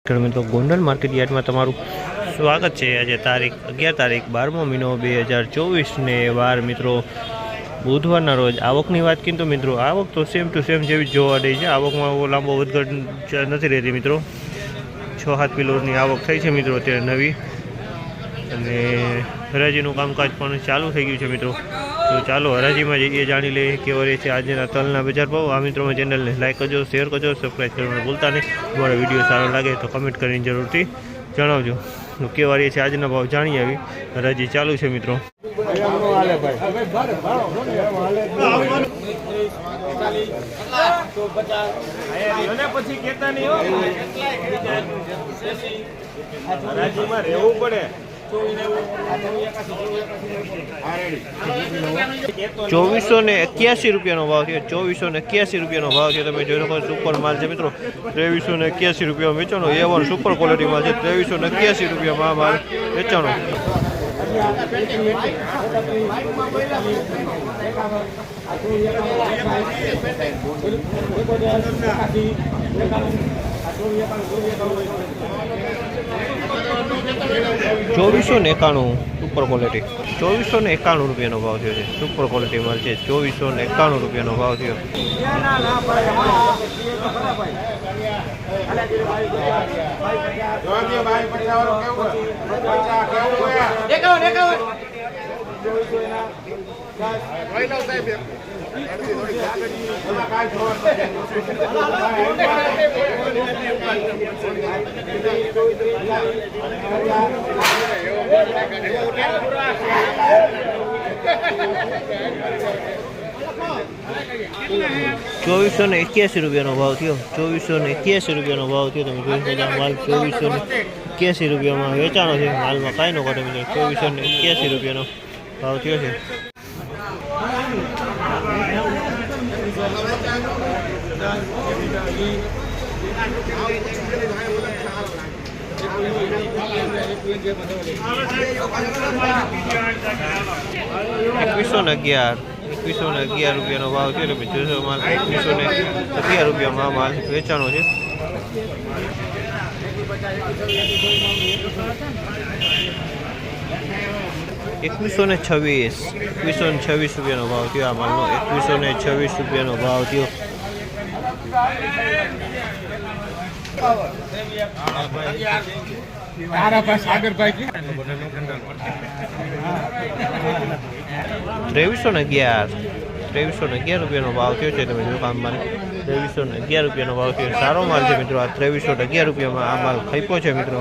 મિત્રો ગોંડલ માર્કેટ યાર્ડમાં તમારું સ્વાગત છે। આજે તારીખ 11 તારીખ 12મો મહિનો 2024 ને વાર મિત્રો બુધવારના રોજ આવકની વાત કરીએ તો મિત્રો આવક તો સેમ ટુ સેમ જેવી જોવા રહી છે। આવકમાં લાંબો વધઘટ નથી રહેતી મિત્રો। 6-7 કિલોની આવક થઈ છે મિત્રો અત્યારે નવી, અને હરાજીનું કામકાજ પણ ચાલુ થઈ ગયું છે મિત્રો। તો ચાલો હરાજીમાં જઈએ, જાણી લઈએ કેવા રહે છે આજના તલના બજાર ભાવ। આ મિત્રોમાં ચેનલને લાઈક કરજો, શેર કરજો, સબસ્ક્રાઈબ કરવાનું ભૂલતા નહીં। તમારો વિડીયો સારો લાગે તો કમેન્ટ કરીને જરૂરથી જણાવજો। તો કેવા રહે છે આજના ભાવ જાણી આવી, હરાજી ચાલુ છે મિત્રો। ₹2481 ભાવ છે। ₹2481 ભાવ છે। તમે જોઈ શકો સુપર માલ છે મિત્રો। ₹2381 વેચાણો। A1 સુપર ક્વોલિટી માલ છે। ₹2381 માં માલ વેચાણો। ₹2491 સુપર ક્વોલિટી। ₹2491 ભાવ થયો છે। સુપર ક્વોલિટી માલ છે। ₹2491 ભાવ થયો। ₹2481 ભાવ થયો। ₹2481 ભાવ થયો। તમે જોઈ શકો માલ ₹2481 માં વેચાણો છે। માલમાં કાંઈ ન ઘટે મિત્રો। ₹2481 ભાવ થયો છે। ₹2111 ભાવ છે। તમે જોશો માલ ₹2111 માં માલ વેચાણો છે। ₹2126 ભાવ થયો આ માલનો। ₹2126 ભાવ થયો। ₹2311 ભાવ થયો છે। તમે જો કામ માલ ₹2311 ભાવ થયો। સારો માલ છે મિત્રો। આ ₹2311 માં આ માલ ખઈપો છે મિત્રો।